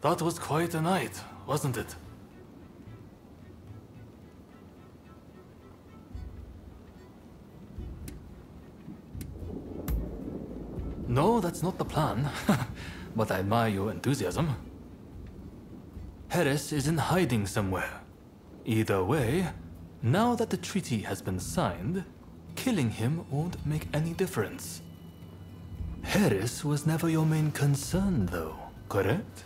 That was quite a night, wasn't it? No, that's not the plan. But I admire your enthusiasm. Harris is in hiding somewhere. Either way, now that the treaty has been signed, killing him won't make any difference. Harris was never your main concern, though, correct?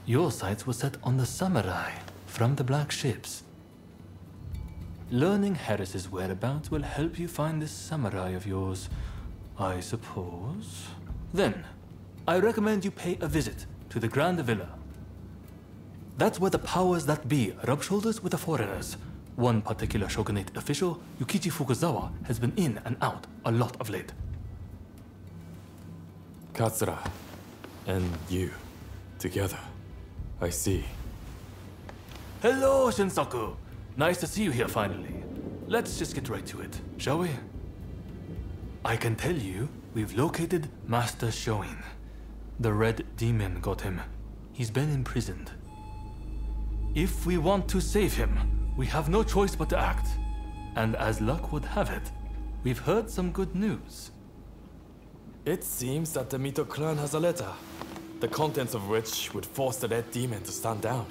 Your sights were set on the samurai from the Black Ships. Learning Harris's whereabouts will help you find this samurai of yours, I suppose. Then, I recommend you pay a visit to the Grand Villa. That's where the powers that be rub shoulders with the foreigners. One particular shogunate official, Yukichi Fukuzawa, has been in and out a lot of late. Katsura and you together. I see. Hello, Shinsaku. Nice to see you here finally. Let's just get right to it, shall we? I can tell you, we've located Master Shoin. The Red Demon got him. He's been imprisoned. If we want to save him, we have no choice but to act. And as luck would have it, we've heard some good news. It seems that the Mito clan has a letter, the contents of which would force the Red Demon to stand down.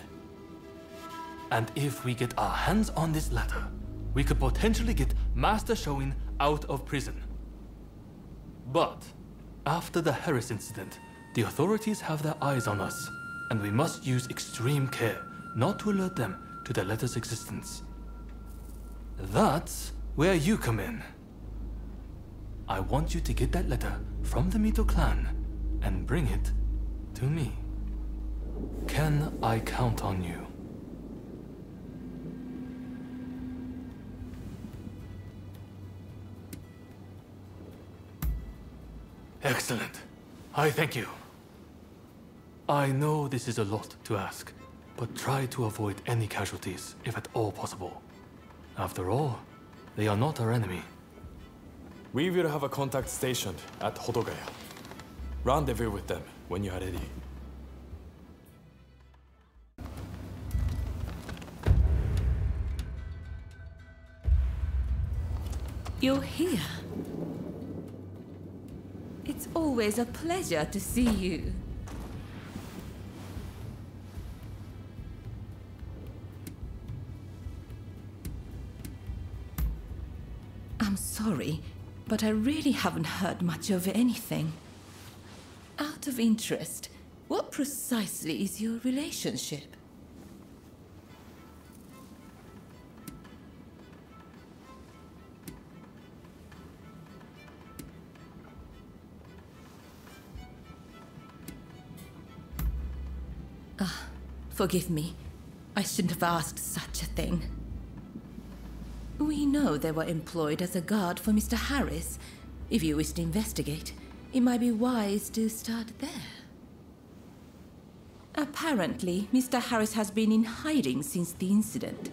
And if we get our hands on this letter, we could potentially get Master Shoin out of prison. But after the Harris incident, the authorities have their eyes on us, and we must use extreme care not to alert them to the letter's existence. That's where you come in. I want you to get that letter from the Mito clan and bring it to me. Can I count on you? Excellent. I thank you. I know this is a lot to ask, but try to avoid any casualties, if at all possible. After all, they are not our enemy. We will have a contact stationed at Hodogaya. Rendezvous with them when you are ready. You're here. It's always a pleasure to see you. I'm sorry, but I really haven't heard much of anything. Out of interest, what precisely is your relationship? Forgive me. I shouldn't have asked such a thing. We know they were employed as a guard for Mr. Harris. If you wish to investigate, it might be wise to start there. Apparently, Mr. Harris has been in hiding since the incident.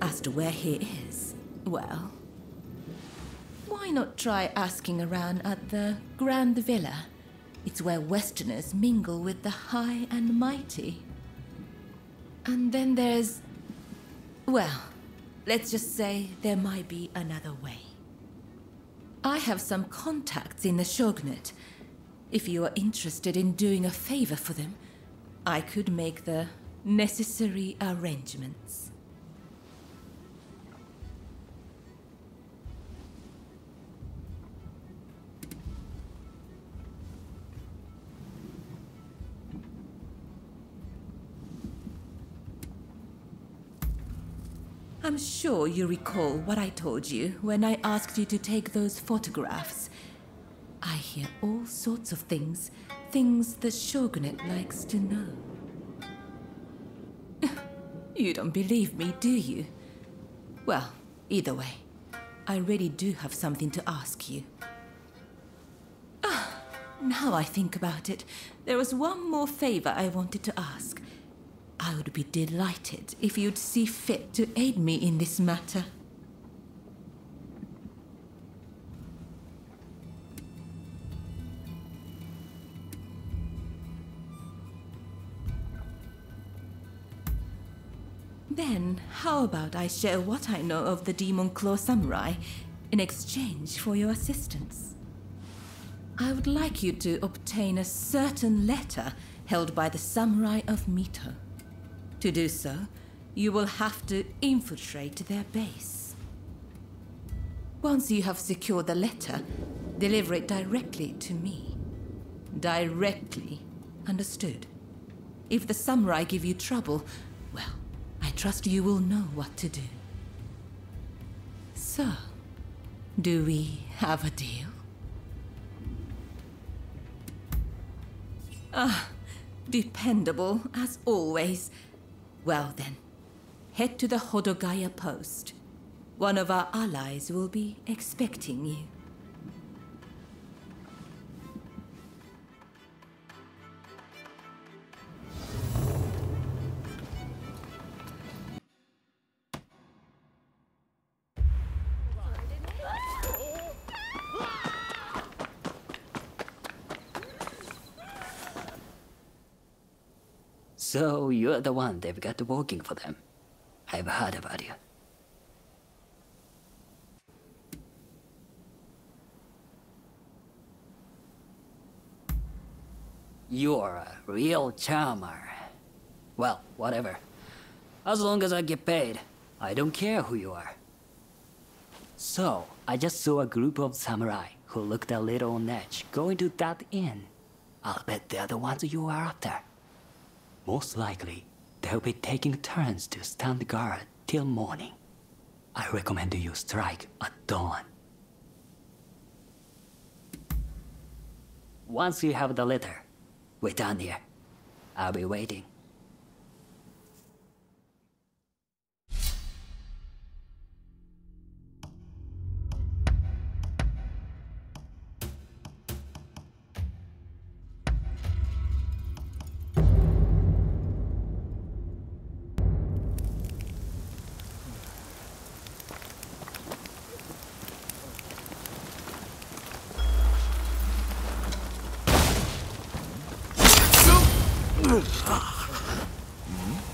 As to where he is, well, why not try asking around at the Grand Villa? It's where Westerners mingle with the high and mighty. And then there's... well, let's just say there might be another way. I have some contacts in the Shogunate. If you are interested in doing a favor for them, I could make the necessary arrangements. I'm sure you recall what I told you when I asked you to take those photographs. I hear all sorts of things the Shogunate likes to know. You don't believe me, do you? Well, either way, I really do have something to ask you. Now I think about it, there was one more favor I wanted to ask. I would be delighted if you'd see fit to aid me in this matter. Then, how about I share what I know of the Demon Claw Samurai in exchange for your assistance? I would like you to obtain a certain letter held by the Samurai of Mito. To do so, you will have to infiltrate their base. Once you have secured the letter, deliver it directly to me. Directly, understood? If the samurai give you trouble, well, I trust you will know what to do. So, do we have a deal? Dependable as always. Well then, head to the Hodogaya post. One of our allies will be expecting you. So you're the one they've got working for them. I've heard about you. You're a real charmer. Well, whatever. As long as I get paid, I don't care who you are. So, I just saw a group of samurai who looked a little on edge going to that inn. I'll bet they're the ones you are after. Most likely, they'll be taking turns to stand guard till morning. I recommend you strike at dawn. Once you have the letter, wait down here. I'll be waiting.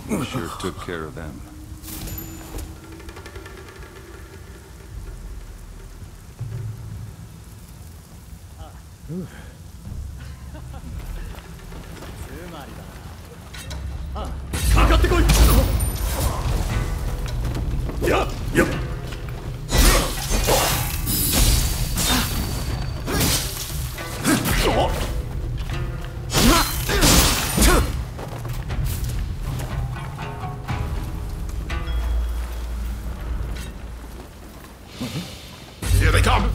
You sure took care of them. Here they come!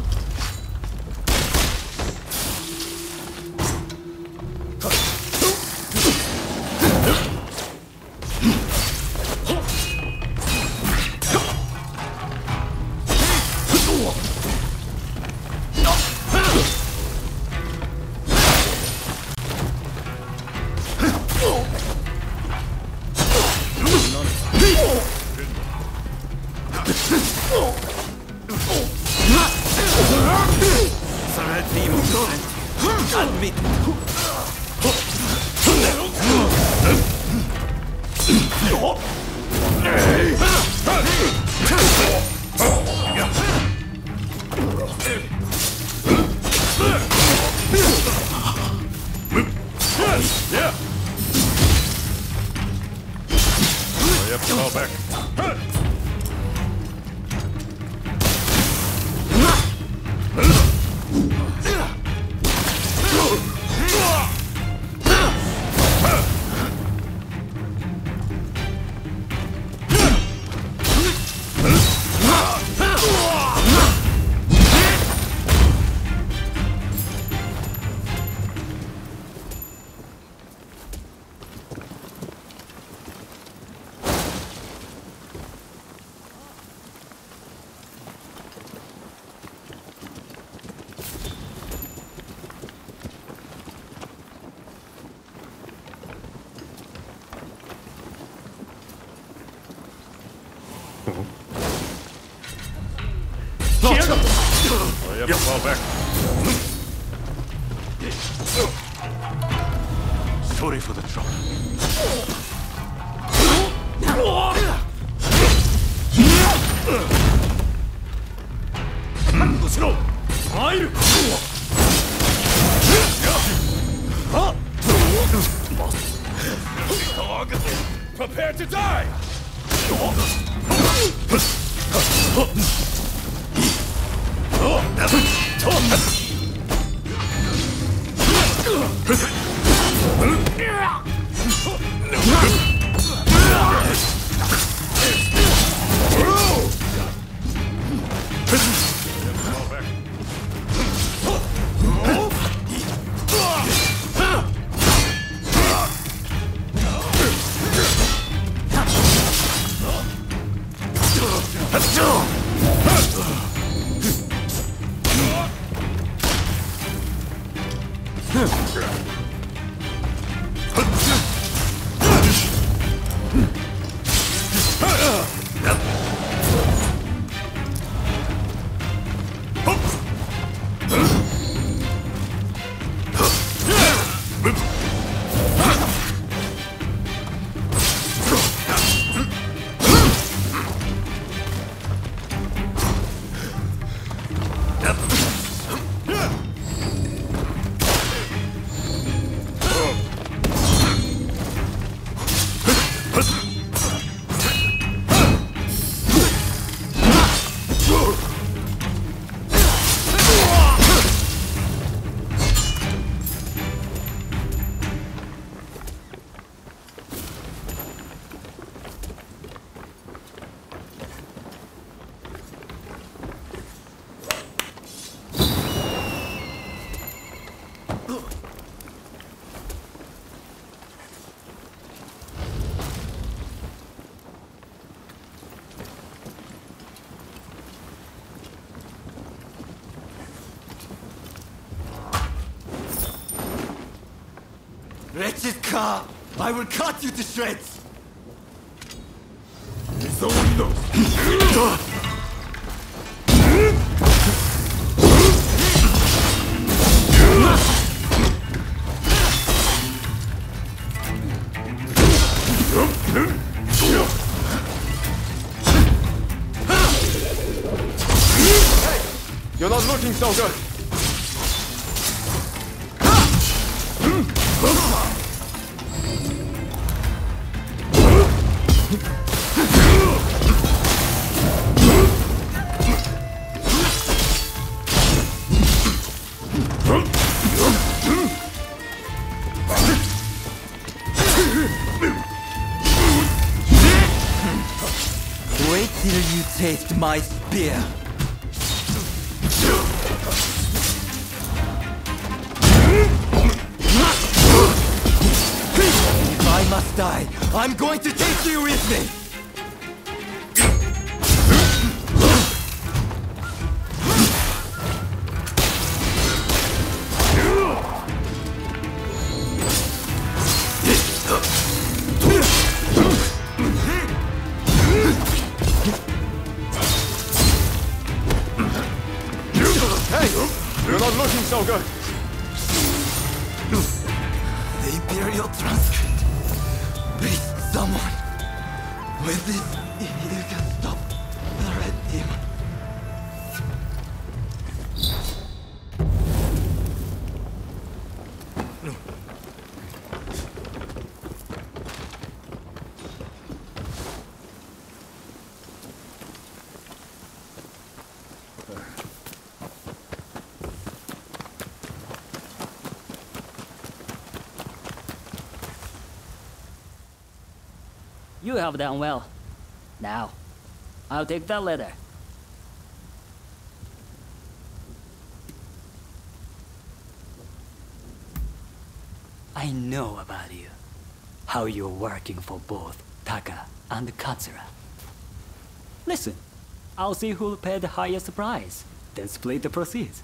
Fall back. Sorry for the trouble. Prepare to die! Wretched car! I will cut you to shreds! You're not looking so good. Wait till you taste my spear! If I must die, I'm going to take you with me! You're not looking so good. The Imperial transcript. Please, someone. With this, you can stop the Red Demon. You have done well. Now, I'll take that letter. I know about you. How you're working for both Taka and Katsura. Listen, I'll see who'll pay the highest price, then split the proceeds.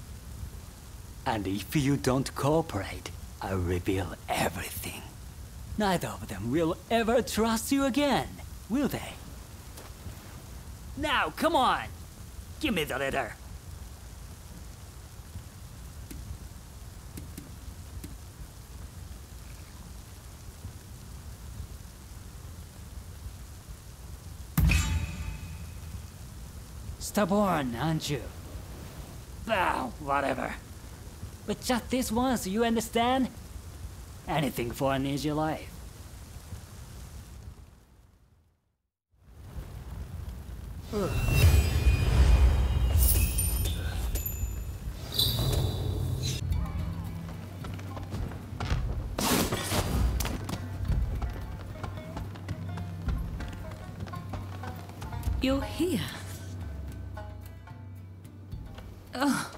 And if you don't cooperate, I'll reveal everything. Neither of them will ever trust you again, will they? Now, come on! Give me the letter! Stubborn, aren't you? Well, whatever. But just this once, you understand? Anything for an easy life. You're here. Oh,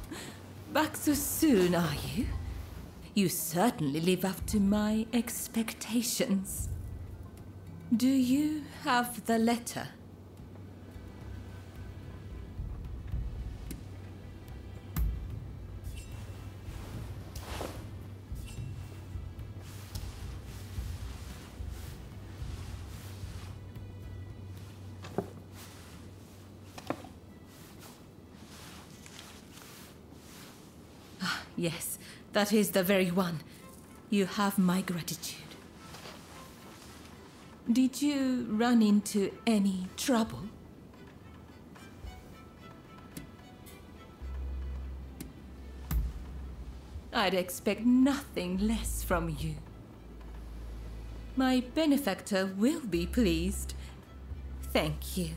back so soon, are you? You certainly live up to my expectations. Do you have the letter? Yes, that is the very one. You have my gratitude. Did you run into any trouble? I'd expect nothing less from you. My benefactor will be pleased. Thank you.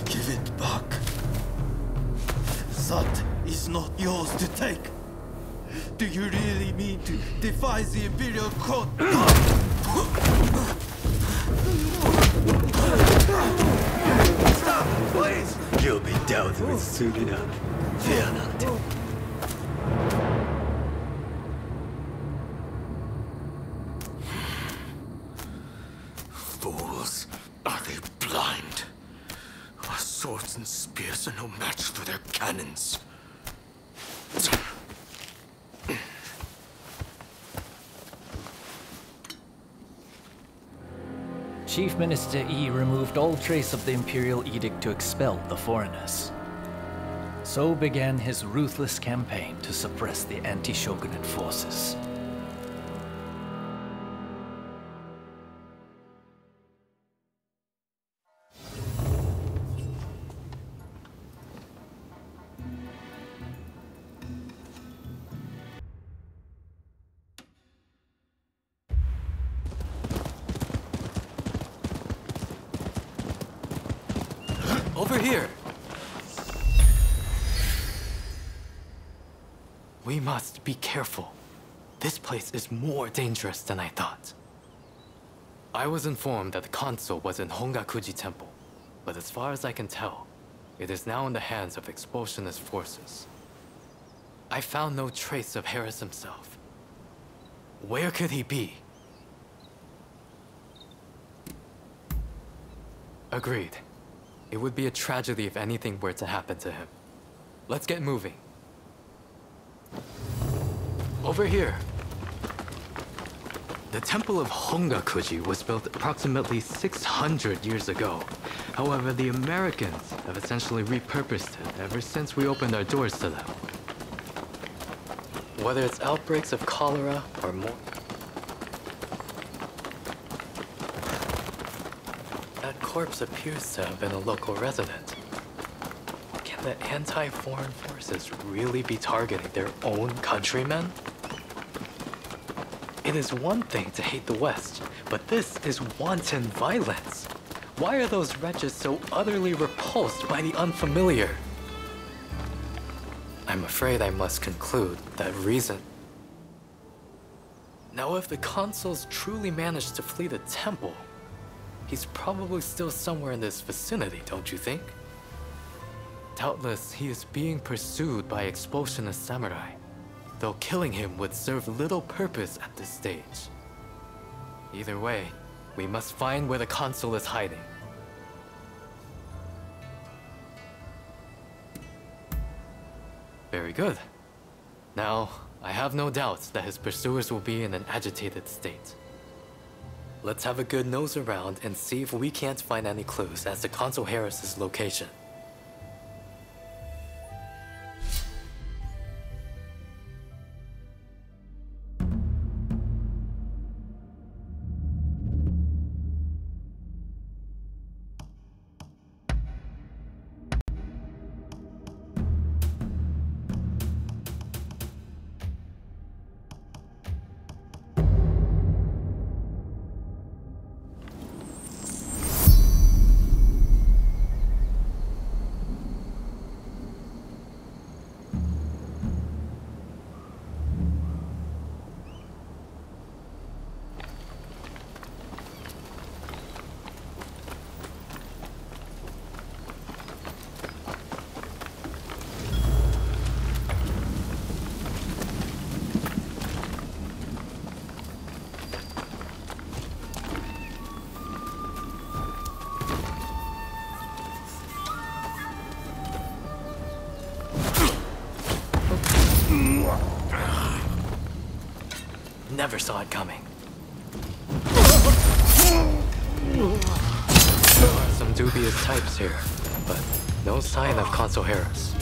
Give it back. That is not yours to take. Do you really mean to defy the Imperial Court? Stop, please! You'll be dealt with soon enough. Fear not. Fools. Are they blind? Our swords and spears are no match for their cannons. Chief Minister Yi removed all trace of the Imperial Edict to expel the foreigners. So began his ruthless campaign to suppress the anti-shogunate forces. Over here! We must be careful. This place is more dangerous than I thought. I was informed that the console was in Hongakuji Temple, but as far as I can tell, it is now in the hands of expulsionist forces. I found no trace of Harris himself. Where could he be? Agreed. It would be a tragedy if anything were to happen to him. Let's get moving. Over here. The Temple of Hongakuji was built approximately 600 years ago. However, the Americans have essentially repurposed it ever since we opened our doors to them. Whether it's outbreaks of cholera or more... That corpse appears to have been a local resident. Can the anti-foreign forces really be targeting their own countrymen? It is one thing to hate the West, but this is wanton violence. Why are those wretches so utterly repulsed by the unfamiliar? I'm afraid I must conclude that reason. Now, if the consuls truly managed to flee the temple, he's probably still somewhere in this vicinity, don't you think? Doubtless, he is being pursued by expulsionist samurai, though killing him would serve little purpose at this stage. Either way, we must find where the consul is hiding. Very good. Now, I have no doubts that his pursuers will be in an agitated state. Let's have a good nose around and see if we can't find any clues as to Consul Harris's location. Never saw it coming. There are some dubious types here, but no sign of Consul Harris.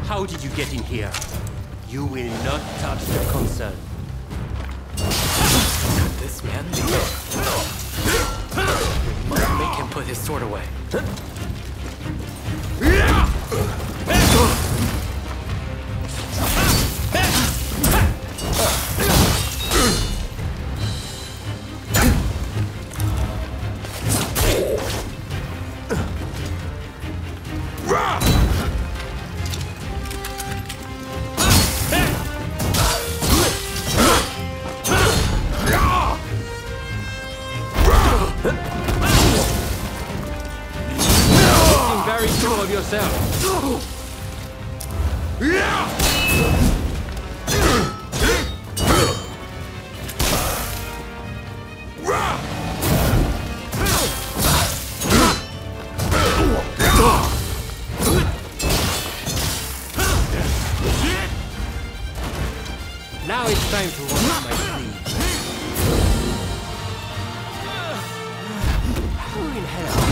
How did you get in here? You will not touch the console. Could this man be? We must make him put his sword away. Now it's time to roll up my sleeves. Who in hell?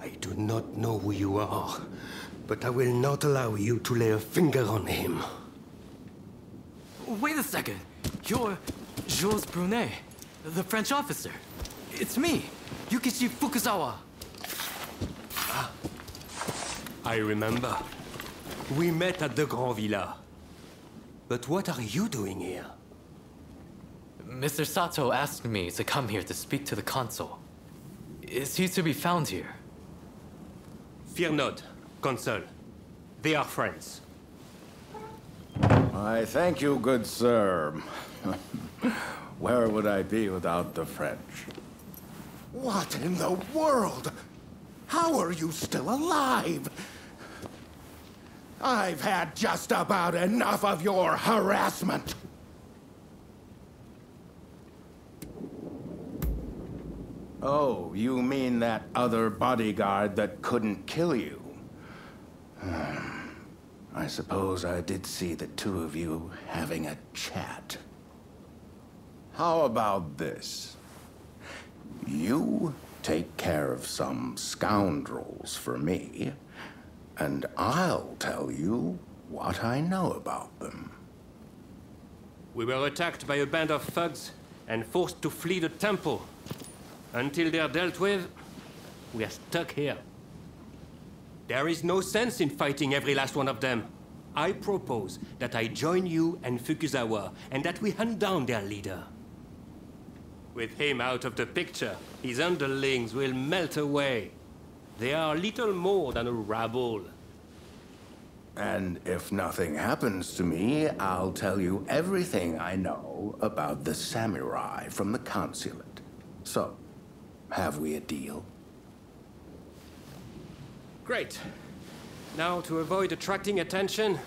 I do not know who you are, but I will not allow you to lay a finger on him. Wait a second. You're Jules Brunet, the French officer. It's me, Yukichi Fukuzawa. I remember. We met at the Grand Villa. But what are you doing here? Mr. Sato asked me to come here to speak to the consul. Is he to be found here? Fear not, Consul. They are friends. I thank you, good sir. Where would I be without the French? What in the world? How are you still alive? I've had just about enough of your harassment. Oh, you mean that other bodyguard that couldn't kill you? I suppose I did see the two of you having a chat. How about this? You take care of some scoundrels for me, and I'll tell you what I know about them. We were attacked by a band of thugs and forced to flee the temple. Until they're dealt with, we are stuck here. There is no sense in fighting every last one of them. I propose that I join you and Fukuzawa, and that we hunt down their leader. With him out of the picture, his underlings will melt away. They are little more than a rabble. And if nothing happens to me, I'll tell you everything I know about the samurai from the consulate. So, have we a deal? Great. Now, to avoid attracting attention,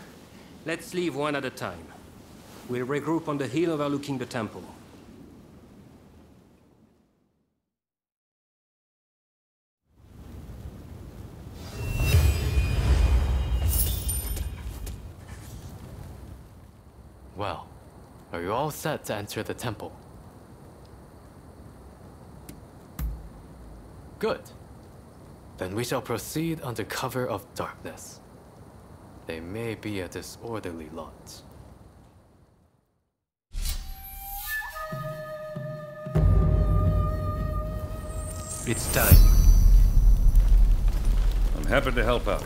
let's leave one at a time. We'll regroup on the hill overlooking the temple. Well, are you all set to enter the temple? Good. Then we shall proceed under cover of darkness. They may be a disorderly lot. It's time. I'm happy to help out.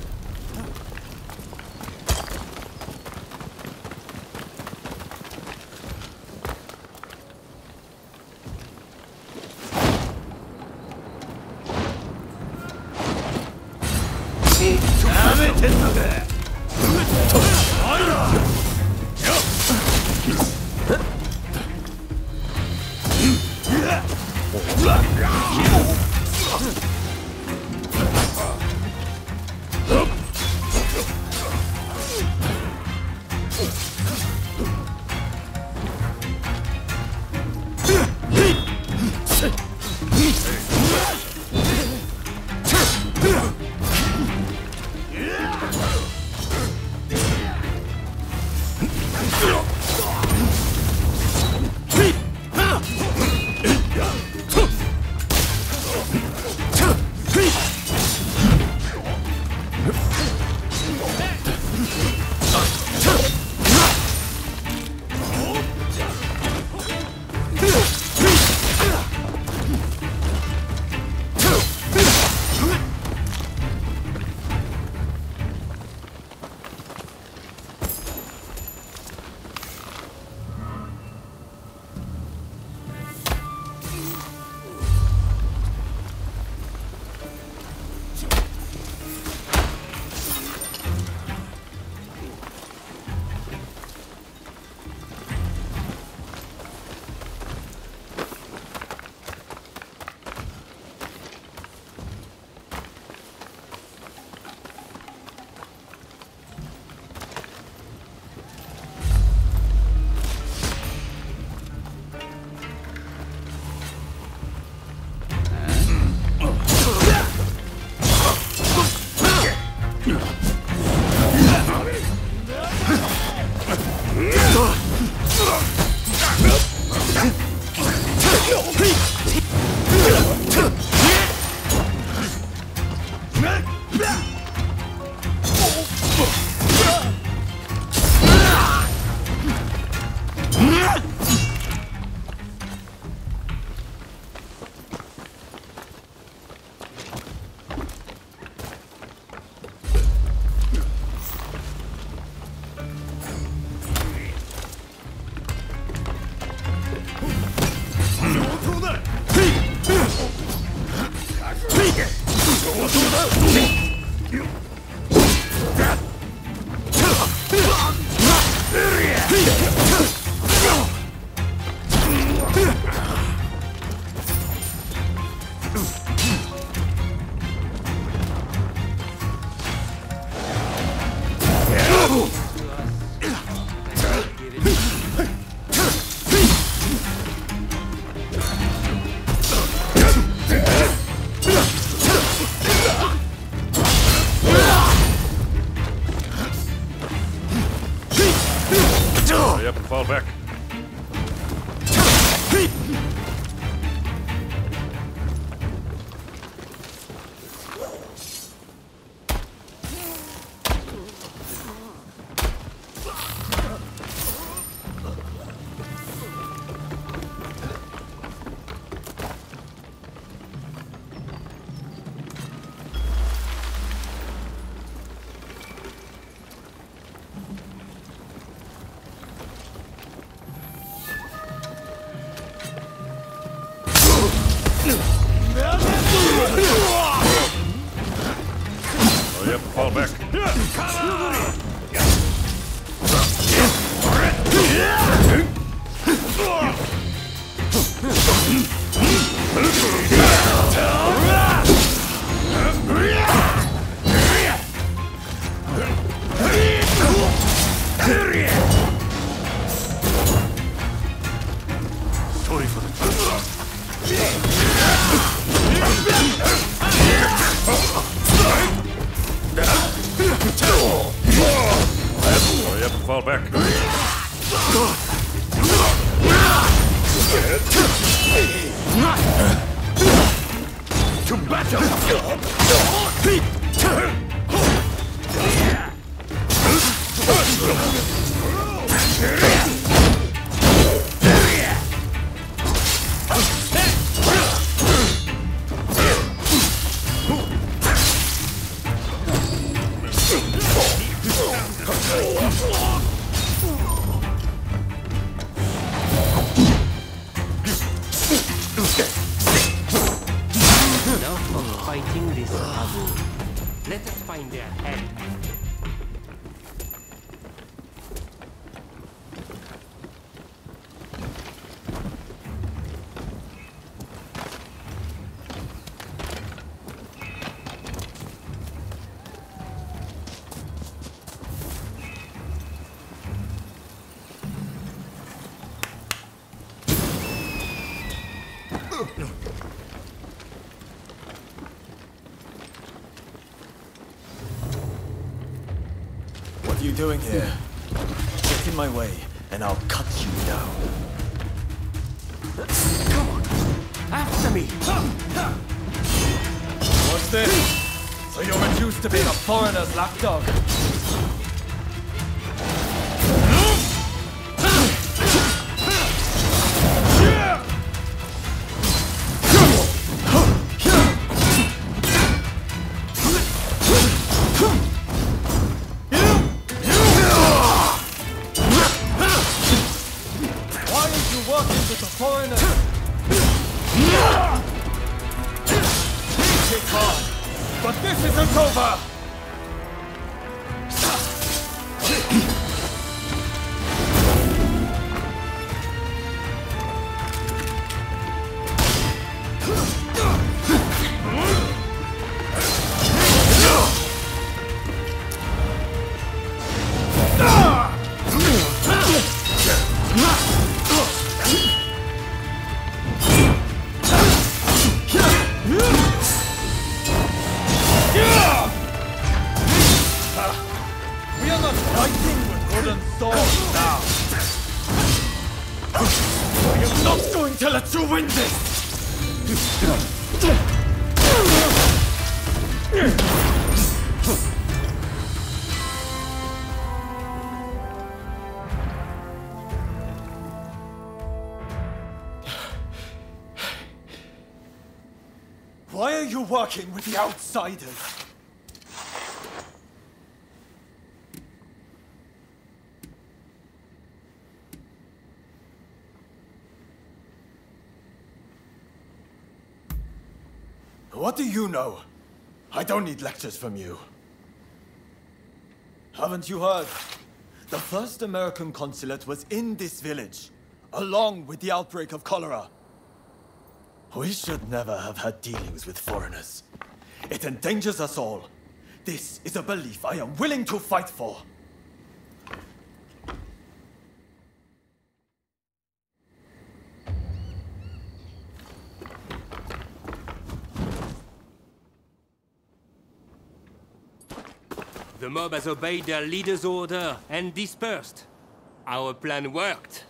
fall back. Oh, yep, fall back. Sorry for the oh, yep, fall back. To battle! Enough of fighting this Abu. Let us find their head. What are you doing here? Get in my way, and I'll cut you down. Come on! After me! What's this? So you're reduced to being a foreigner's lapdog? But this isn't over! We are not fighting with wooden swords now! I am not going to let you win this! Why are you working with the outsiders? What do you know? I don't need lectures from you. Haven't you heard? The first American consulate was in this village, along with the outbreak of cholera. We should never have had dealings with foreigners. It endangers us all. This is a belief I am willing to fight for. The mob has obeyed their leader's order and dispersed. Our plan worked.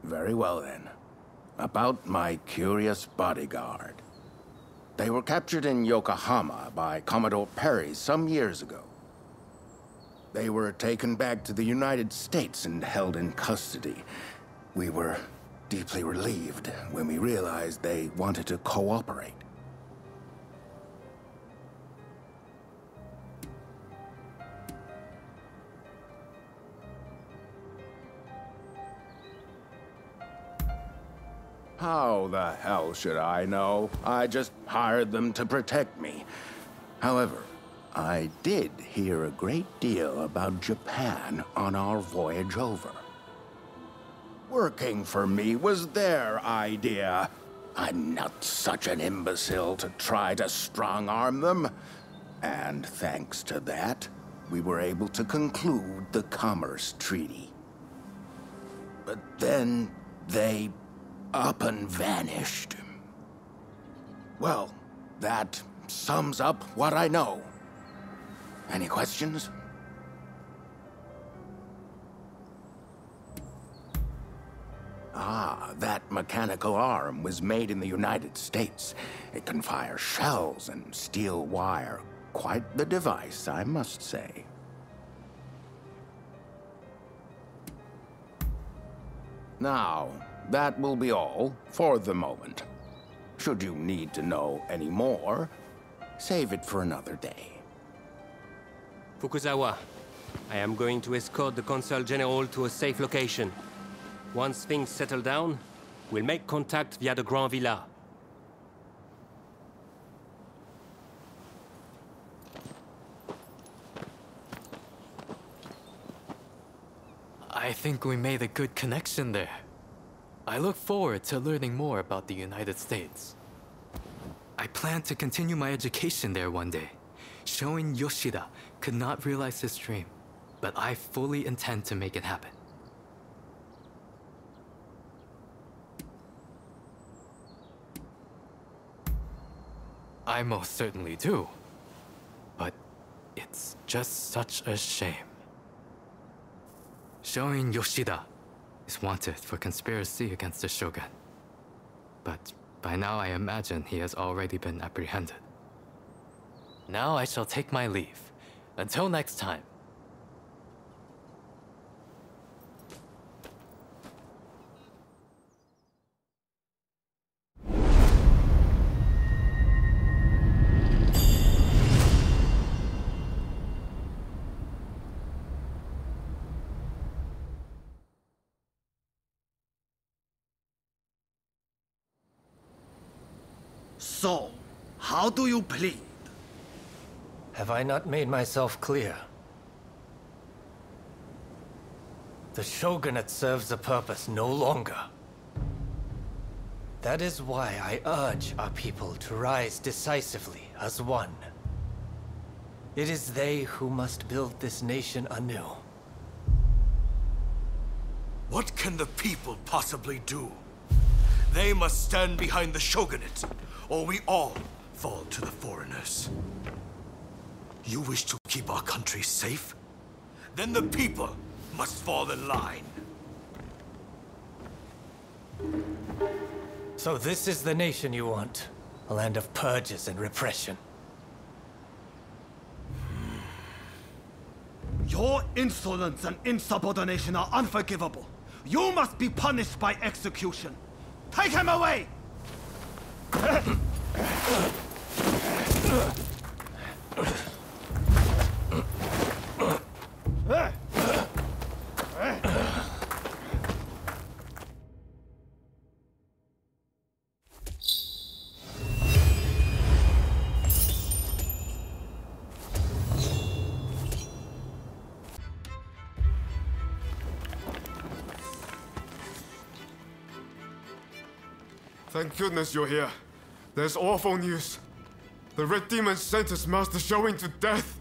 Very well then. About my curious bodyguard. They were captured in Yokohama by Commodore Perry some years ago. They were taken back to the United States and held in custody. We were deeply relieved when we realized they wanted to cooperate. How the hell should I know? I just hired them to protect me. However, I did hear a great deal about Japan on our voyage over. Working for me was their idea. I'm not such an imbecile to try to strong-arm them. And thanks to that, we were able to conclude the Commerce Treaty. But then they up and vanished. Well, that sums up what I know. Any questions? Ah, that mechanical arm was made in the United States. It can fire shells and steel wire. Quite the device, I must say. Now, that will be all for the moment. Should you need to know any more, save it for another day. Fukuzawa, I am going to escort the Consul General to a safe location. Once things settle down, we'll make contact via the Grand Villa. I think we made a good connection there. I look forward to learning more about the United States. I plan to continue my education there one day. Shoin Yoshida could not realize his dream, but I fully intend to make it happen. I most certainly do. But it's just such a shame. Shoin Yoshida is wanted for conspiracy against the Shogun. But by now I imagine he has already been apprehended. Now I shall take my leave. Until next time. So, how do you plead? Have I not made myself clear? The Shogunate serves a purpose no longer. That is why I urge our people to rise decisively as one. It is they who must build this nation anew. What can the people possibly do? They must stand behind the Shogunate, or we all fall to the foreigners. You wish to keep our country safe? Then the people must fall in line. So this is the nation you want? A land of purges and repression. Your insolence and insubordination are unforgivable. You must be punished by execution. Take him away! Thank goodness you're here. There's awful news. The Red Demon sentenced Master Shoin to death.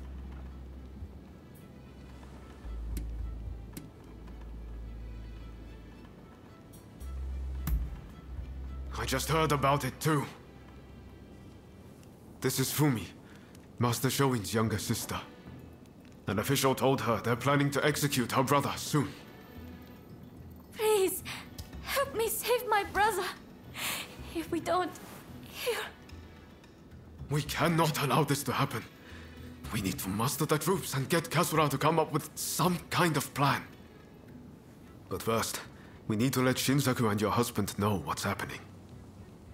just heard about it too. This is Fumi, Master Shoin's younger sister. An official told her they're planning to execute her brother soon. Please, help me save my brother. If we don't, here... We cannot allow this to happen. We need to muster the troops and get Katsura to come up with some kind of plan. But first, we need to let Shinsaku and your husband know what's happening.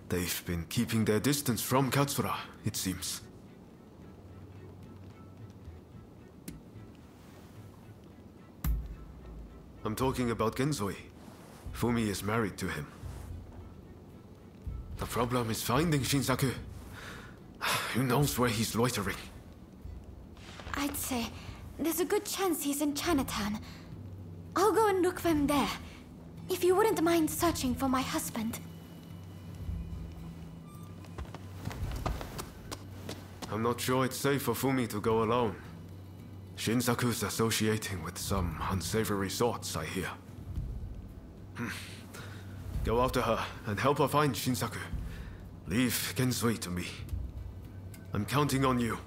They've been keeping their distance from Katsura, it seems. I'm talking about Genzoi. Fumi is married to him. The problem is finding Shinsaku. Who knows where he's loitering? I'd say there's a good chance he's in Chinatown. I'll go and look for him there. If you wouldn't mind searching for my husband. I'm not sure it's safe for Fumi to go alone. Shinsaku's associating with some unsavory sorts, I hear. Go after her and help her find Shinsaku. Leave Genzoi to me. I'm counting on you.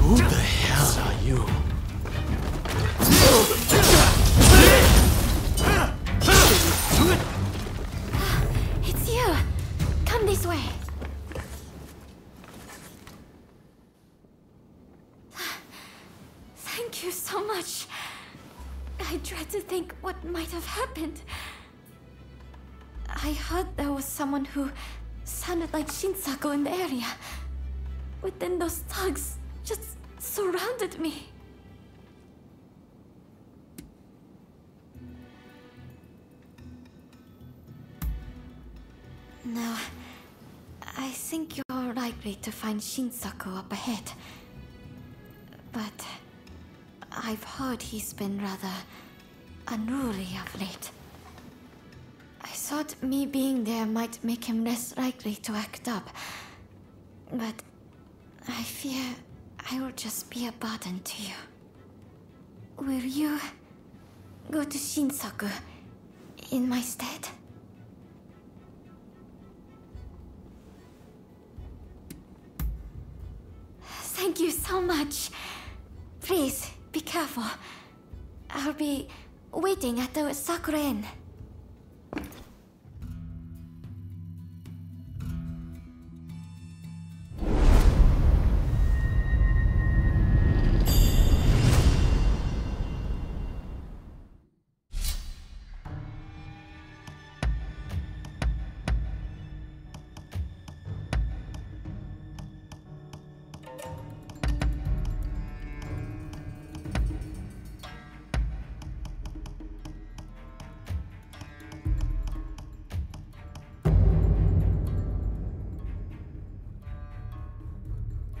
Who the hell are you? It's you! Come this way. Thank you so much. I dread to think what might have happened. I heard there was someone who sounded like Shinsaku in the area. But then those thugs just surrounded me. No, I think you're likely to find Shinsaku up ahead. But I've heard he's been rather unruly of late. I thought me being there might make him less likely to act up. But I fear I will just be a burden to you. Will you go to Shinsaku in my stead? Thank you so much. Please, be careful. I'll be waiting at the Sakura Inn.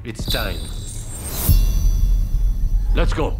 It's time. Let's go.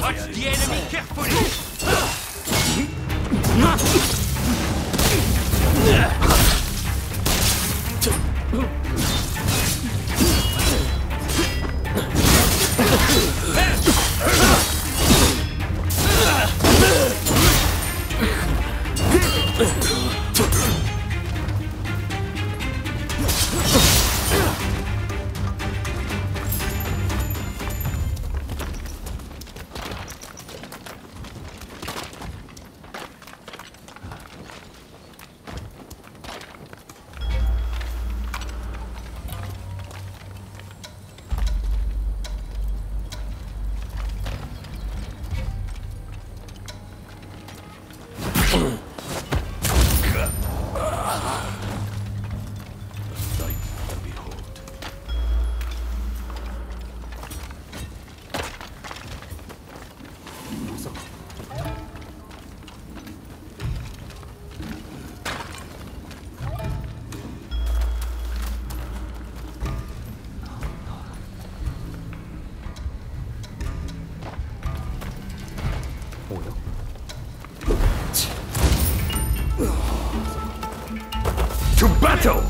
Watch the enemy carefully! To battle!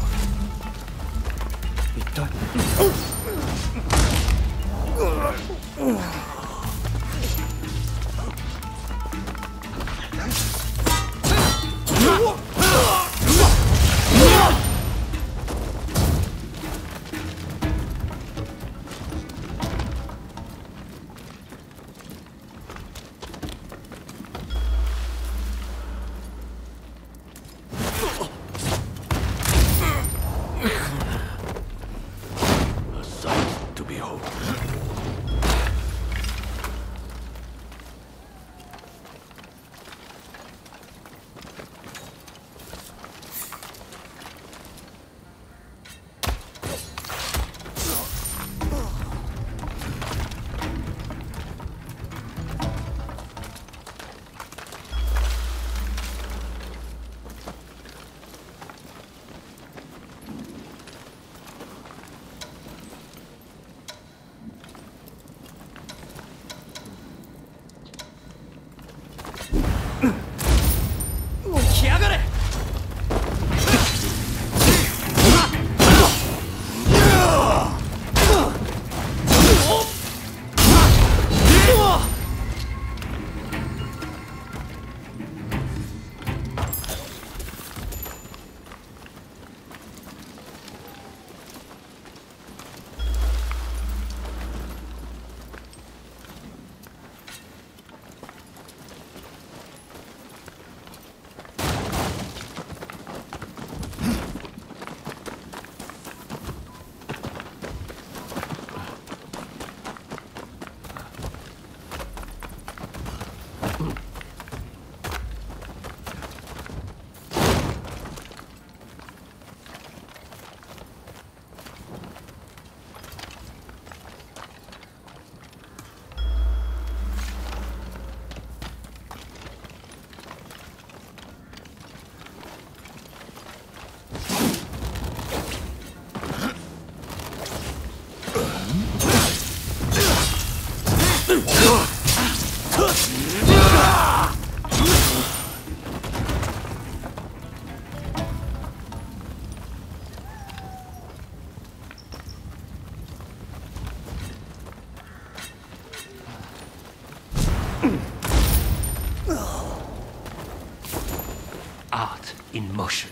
Art in motion.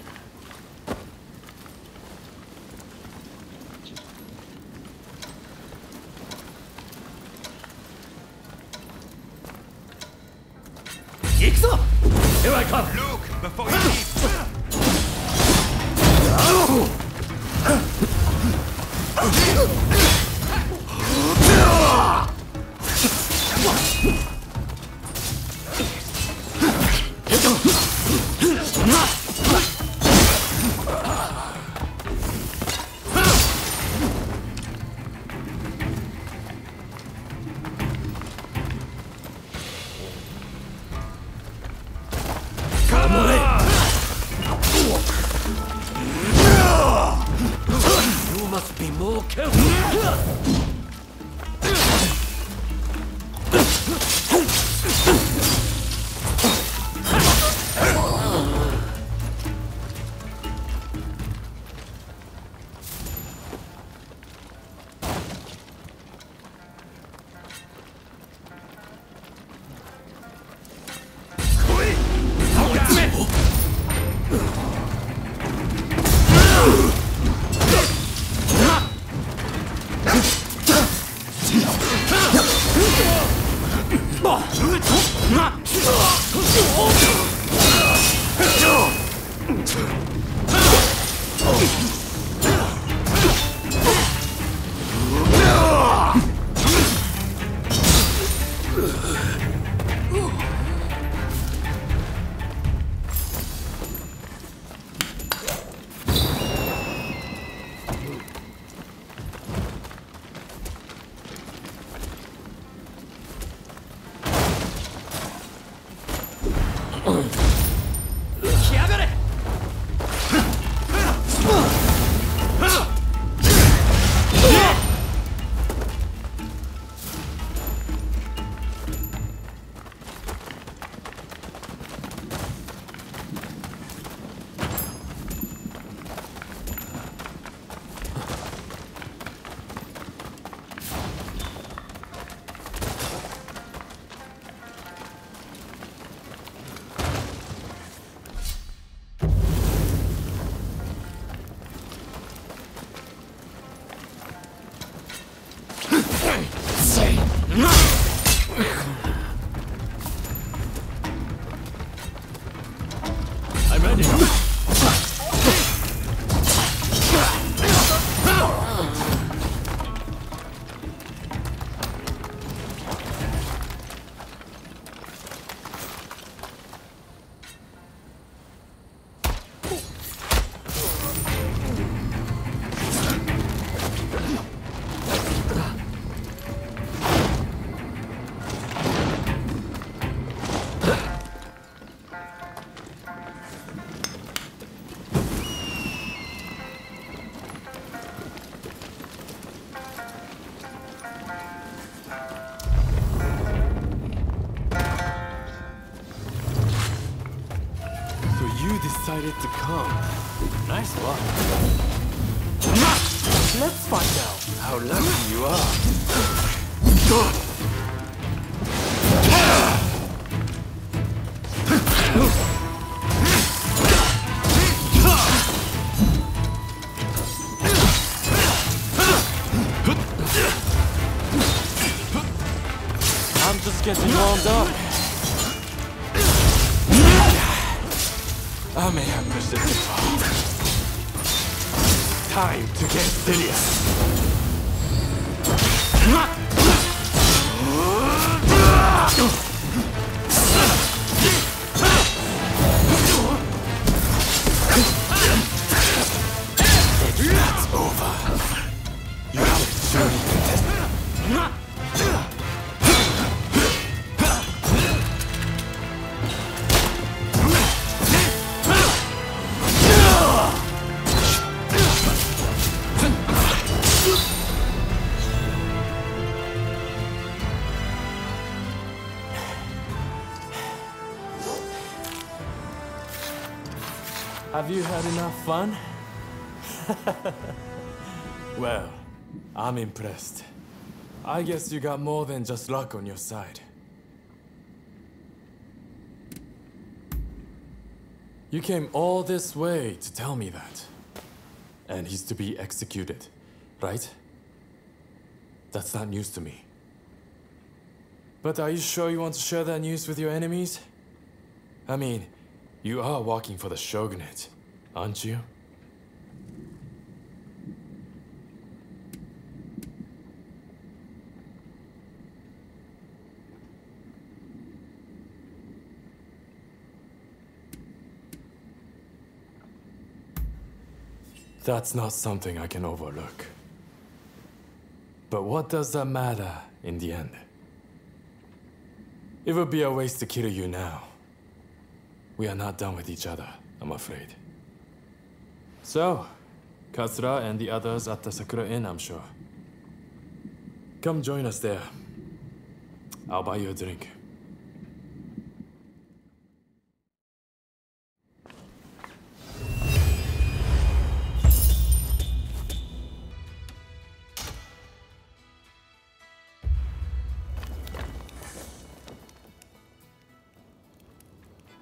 Here I come! Look before you leave! I'm ready. Decided to come. Nice luck. Let's find out how lucky you are. I'm just getting warmed up. I may have pushed it too far. Time to get serious. It's over. You have a journey contested. Have you had enough fun? Well, I'm impressed. I guess you got more than just luck on your side. You came all this way to tell me that. And he's to be executed, right? That's not news to me. But are you sure you want to share that news with your enemies? I mean, you are working for the Shogunate, aren't you? That's not something I can overlook. But what does that matter in the end? It would be a waste to kill you now. We are not done with each other, I'm afraid. So, Katsura and the others at the Sakura Inn, I'm sure. Come join us there. I'll buy you a drink.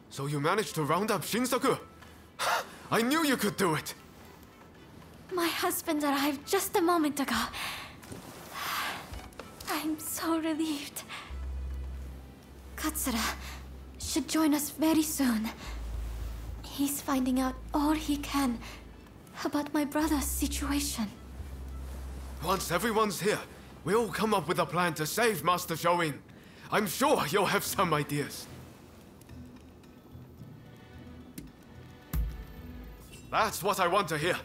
So you managed to round up Shinsaku? I knew you could do it! My husband arrived just a moment ago. I'm so relieved. Katsura should join us very soon. He's finding out all he can about my brother's situation. Once everyone's here, we'll come up with a plan to save Master Shoin. I'm sure you'll have some ideas. That's what I want to hear.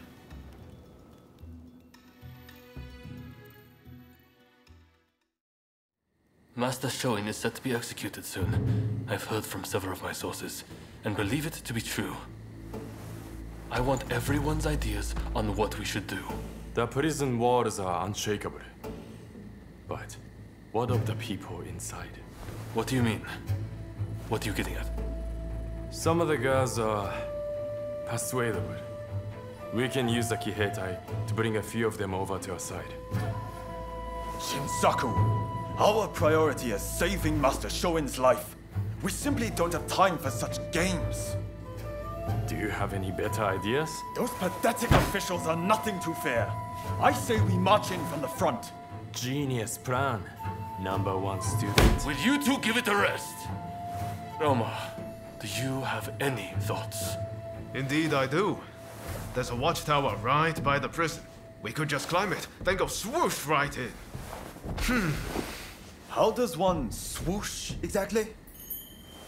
Master Shoin is set to be executed soon. I've heard from several of my sources, and believe it to be true. I want everyone's ideas on what we should do. The prison walls are unshakable. But what of the people inside? What do you mean? What are you getting at? Some of the girls are persuadable. We can use the Kiheitai to bring a few of them over to our side. Shinsaku, our priority is saving Master Shoin's life. We simply don't have time for such games. Do you have any better ideas? Those pathetic officials are nothing to fear. I say we march in from the front. Genius plan, #1 student. Will you two give it a rest? Roma, do you have any thoughts? Indeed I do. There's a watchtower right by the prison. We could just climb it, then go swoosh right in. How does one swoosh exactly?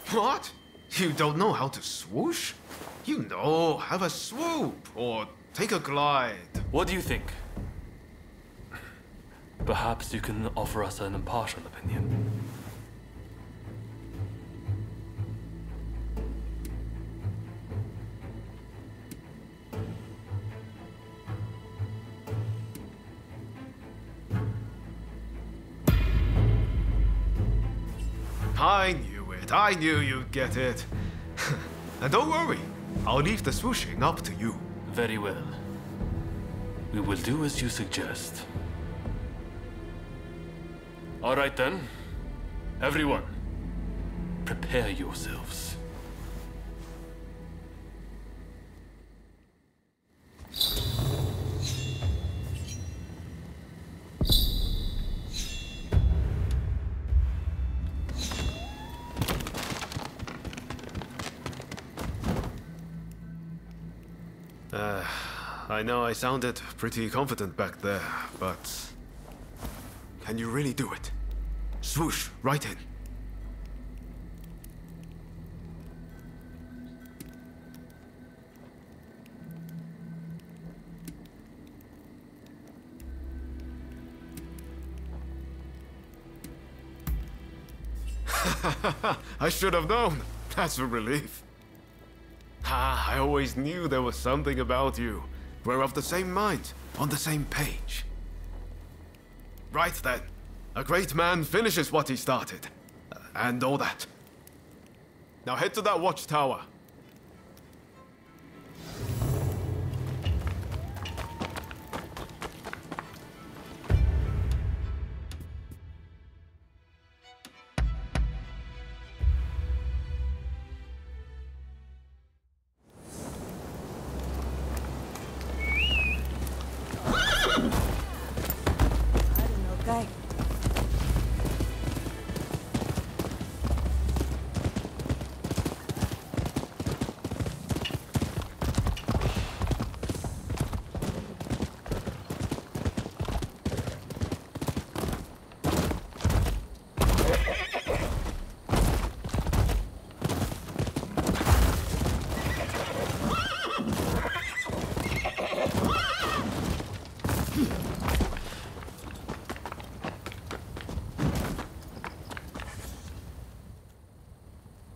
What? You don't know how to swoosh? You know, have a swoop or take a glide. What do you think? Perhaps you can offer us an impartial opinion. I knew it. I knew you'd get it. And don't worry, I'll leave the swooshing up to you. Very well. We will do as you suggest. All right then. Everyone, prepare yourselves. I know I sounded pretty confident back there, but... Can you really do it? Swoosh, right in. I should have known. That's a relief. I always knew there was something about you. We're of the same mind, on the same page. Right then. A great man finishes what he started. And all that. Now head to that watchtower.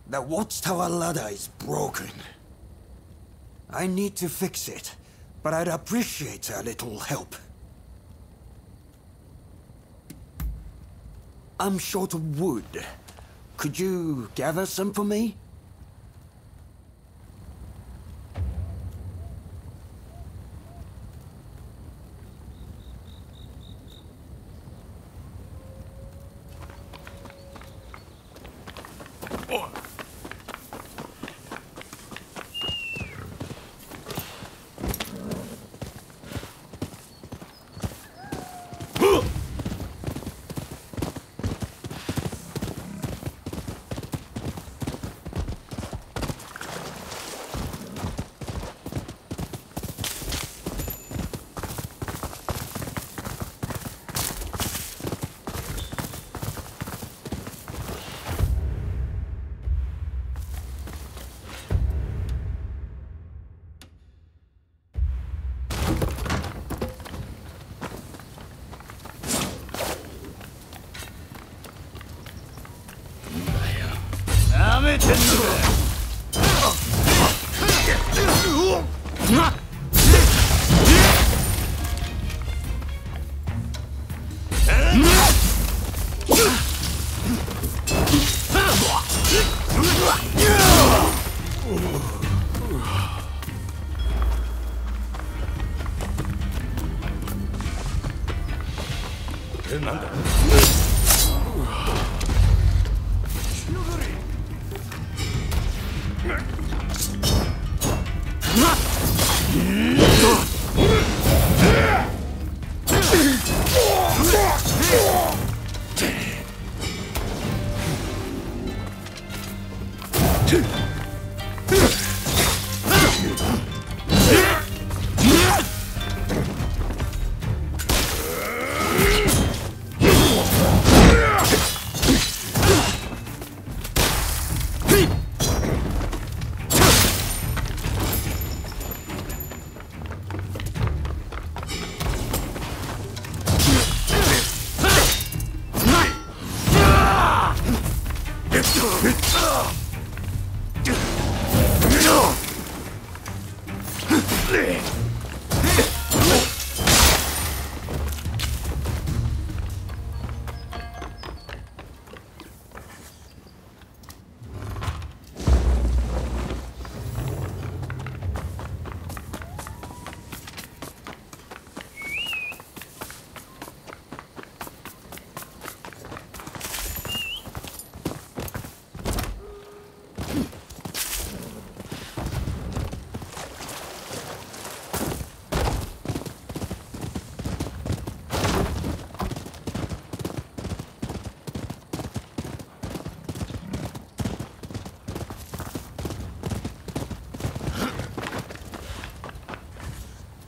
The watchtower ladder is broken. I need to fix it, but I'd appreciate a little help. I'm short of wood. Could you gather some for me?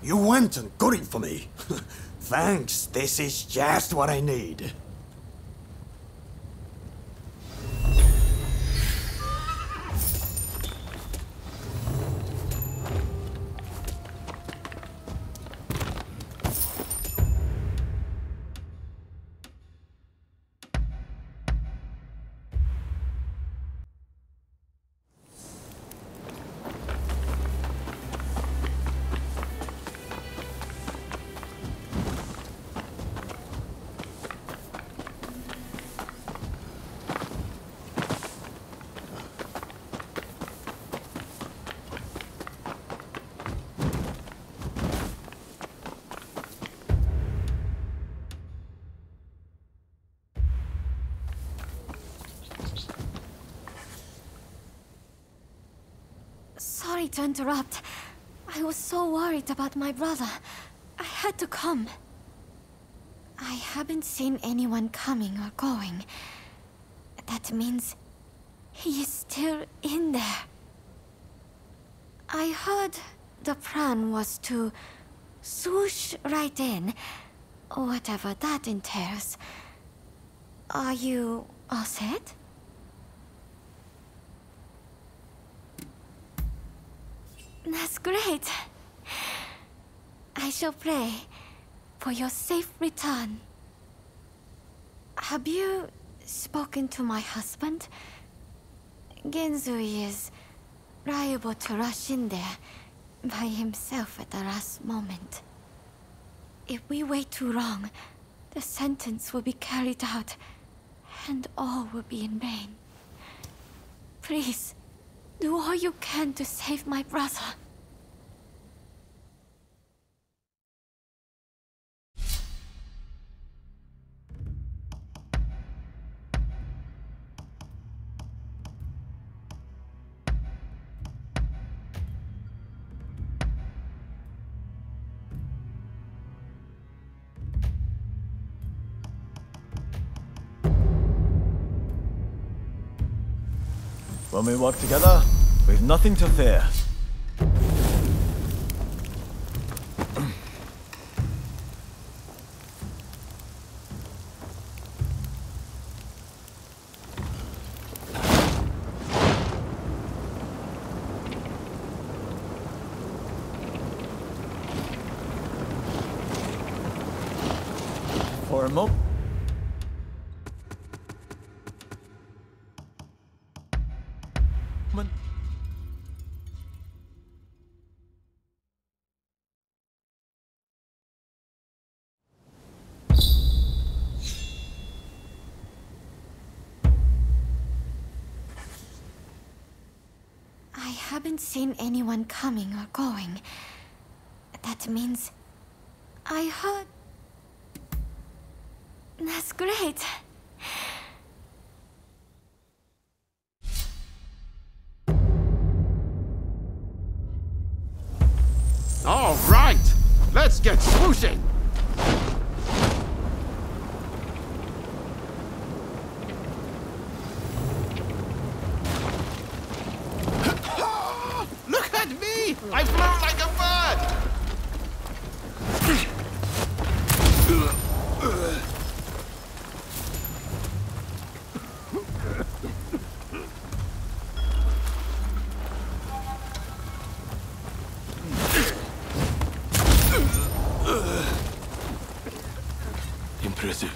You went and got it for me. Thanks, this is just what I need. Sorry to interrupt. I was so worried about my brother. I had to come. I haven't seen anyone coming or going. That means he is still in there. I heard the plan was to swoosh right in, whatever that entails. Are you all set? That's great. I shall pray for your safe return. Have you spoken to my husband? Genzui is liable to rush in there by himself at the last moment. If we wait too long, the sentence will be carried out, and all will be in vain. Please, do all you can to save my brother. When we work together, we've nothing to fear. For a moment. I haven't seen anyone coming or going. That means I heard... That's great. All right, let's get swooshing. Look at me! I flew like a bird! Impressive.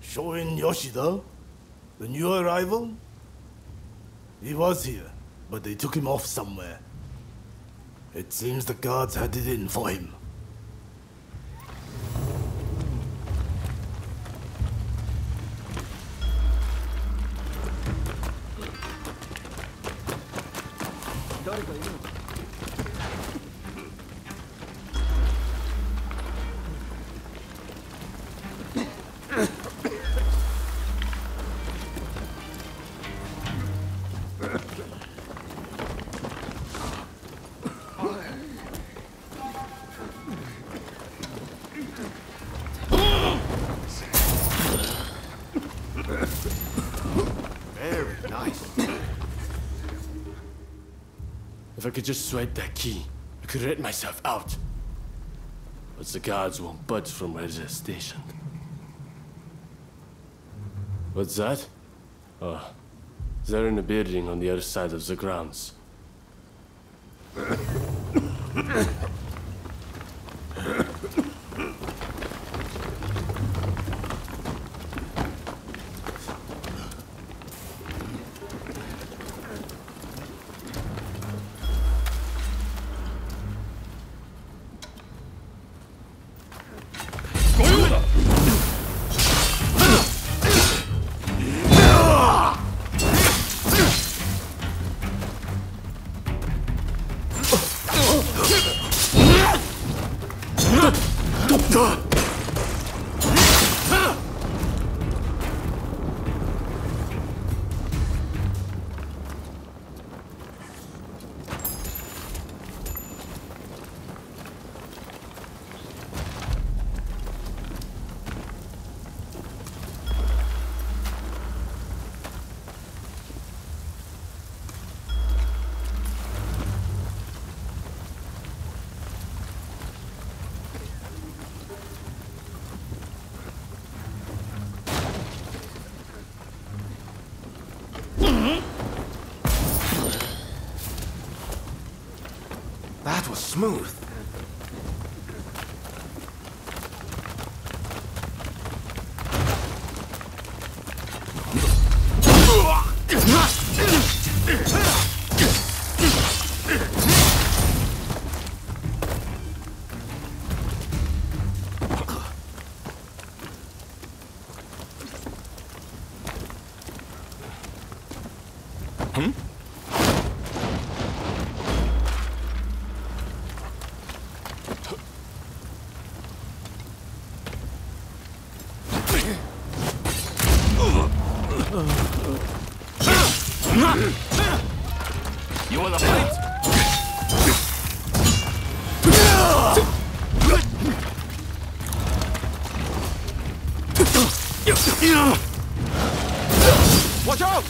Shoin Yoshida? The new arrival? He was here, but they took him off somewhere. It seems the guards had it in for him. Very nice. If I could just swipe that key, I could let myself out. But the guards won't budge from where they're stationed. What's that? Oh, they're in a building on the other side of the grounds. was smooth. You wanna fight? Watch out!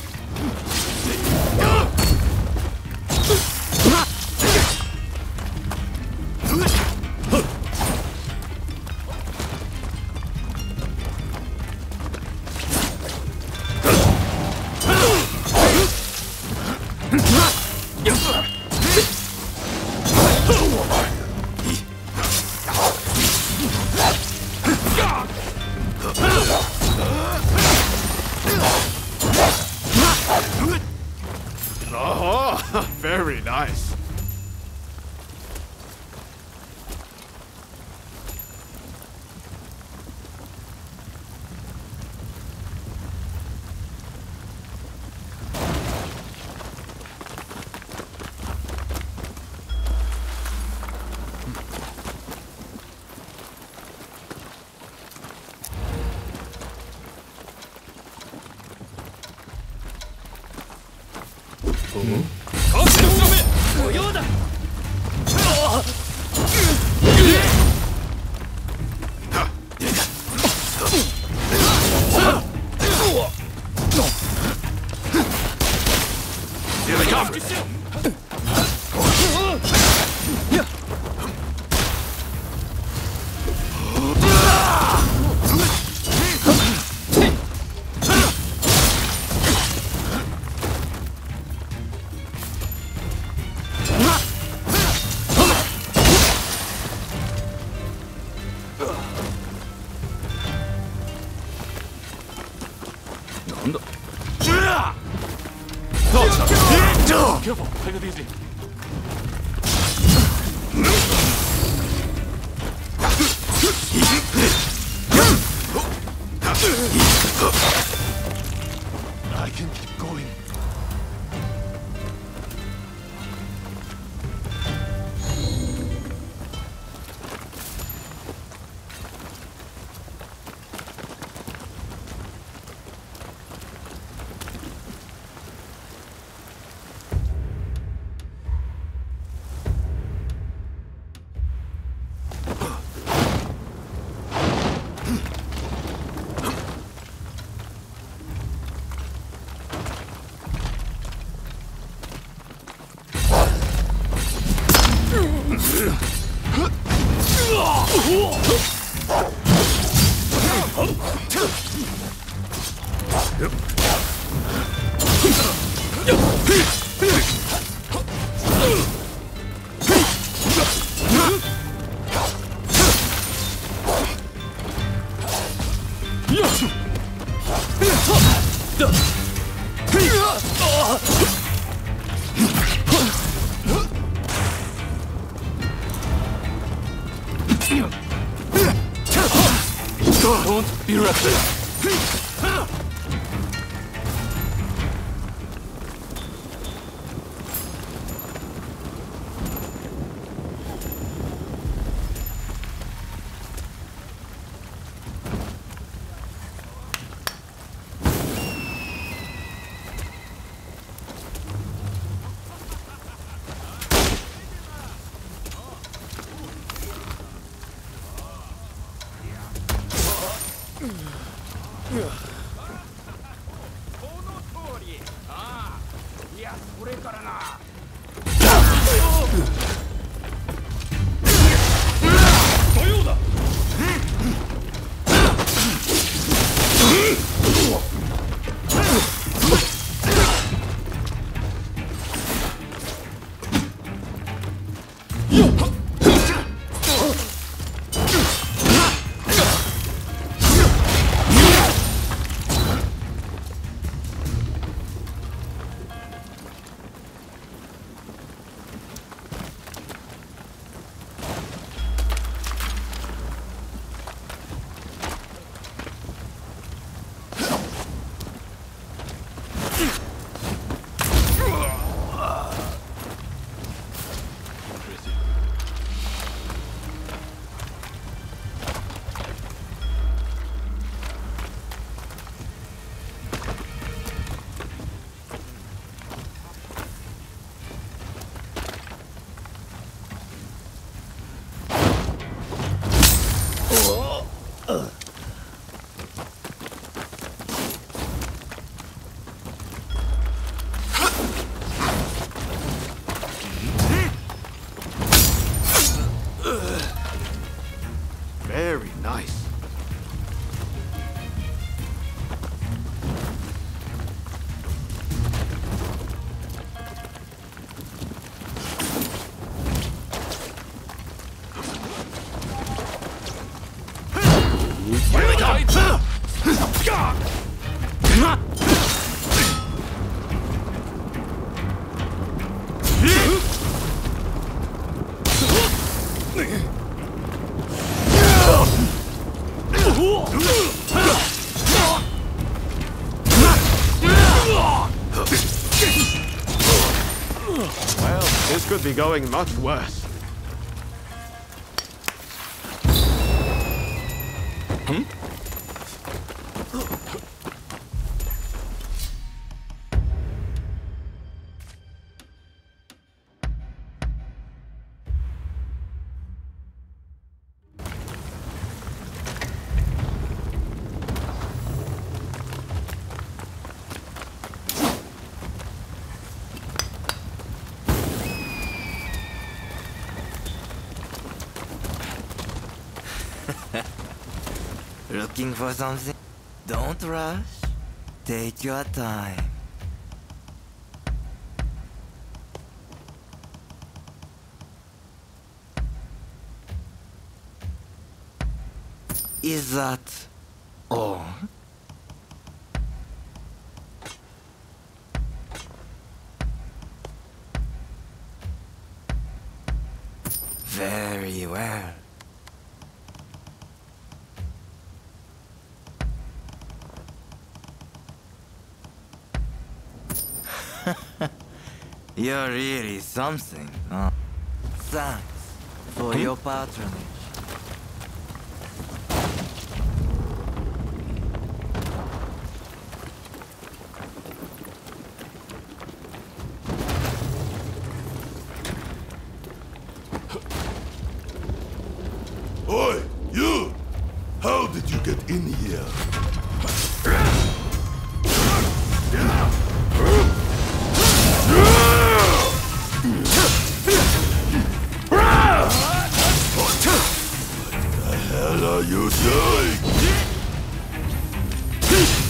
Oh, very nice. Here they come! Careful, take it easy. I can keep going. Don't be reckless. Ugh. Well, this could be going much worse. Looking for something? Don't rush. Take your time. Is that all? Very well. You're really something, huh? Thanks for your patronage. Oi, you! How did you get in here? What are you doing?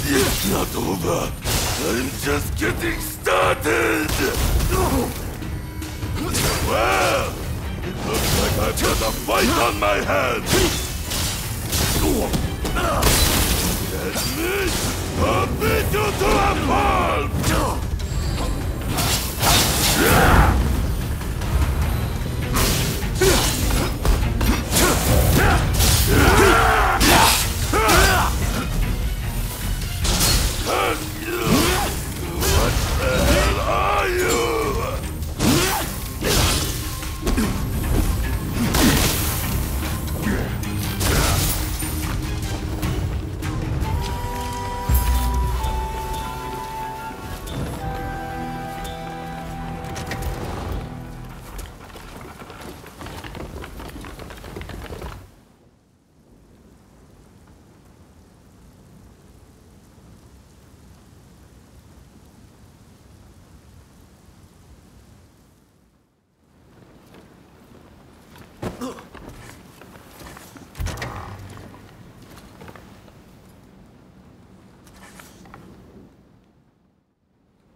It's not over. I'm just getting started. Well, it looks like I've got a fight on my hands. Admit, I'll beat you to a pulp. What the hell are you?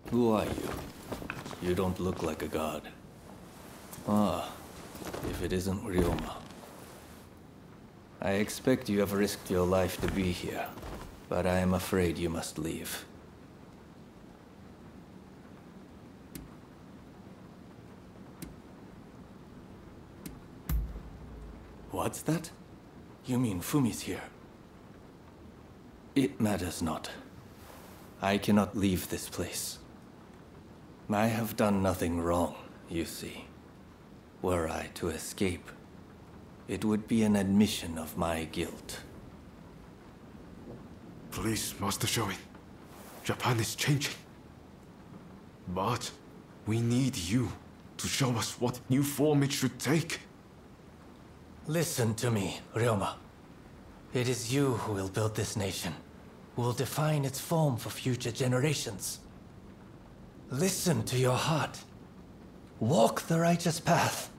Who are you? You don't look like a god. Ah, if it isn't Ryoma. I expect you have risked your life to be here, but I am afraid you must leave. What's that? You mean Fumi's here? It matters not. I cannot leave this place. I have done nothing wrong, you see. Were I to escape, it would be an admission of my guilt. Please, Master Shoin. Japan is changing. But we need you to show us what new form it should take. Listen to me, Ryoma. It is you who will build this nation, who will define its form for future generations. Listen to your heart. Walk the righteous path.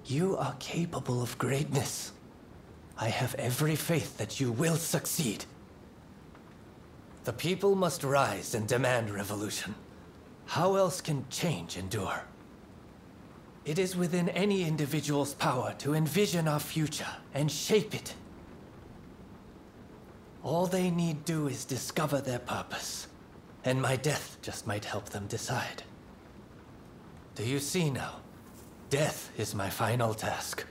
You are capable of greatness. I have every faith that you will succeed. The people must rise and demand revolution. How else can change endure? It is within any individual's power to envision our future and shape it. All they need do is discover their purpose, and my death just might help them decide. Do you see now? Death is my final task.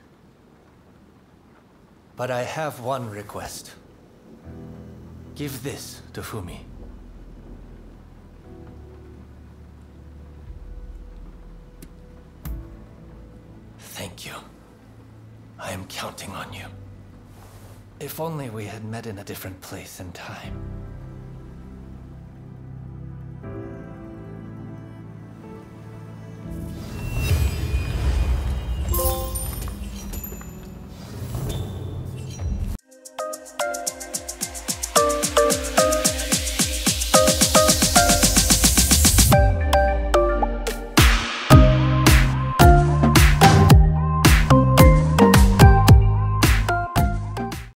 But I have one request. Give this to Fumi. counting on you. If only we had met in a different place and time.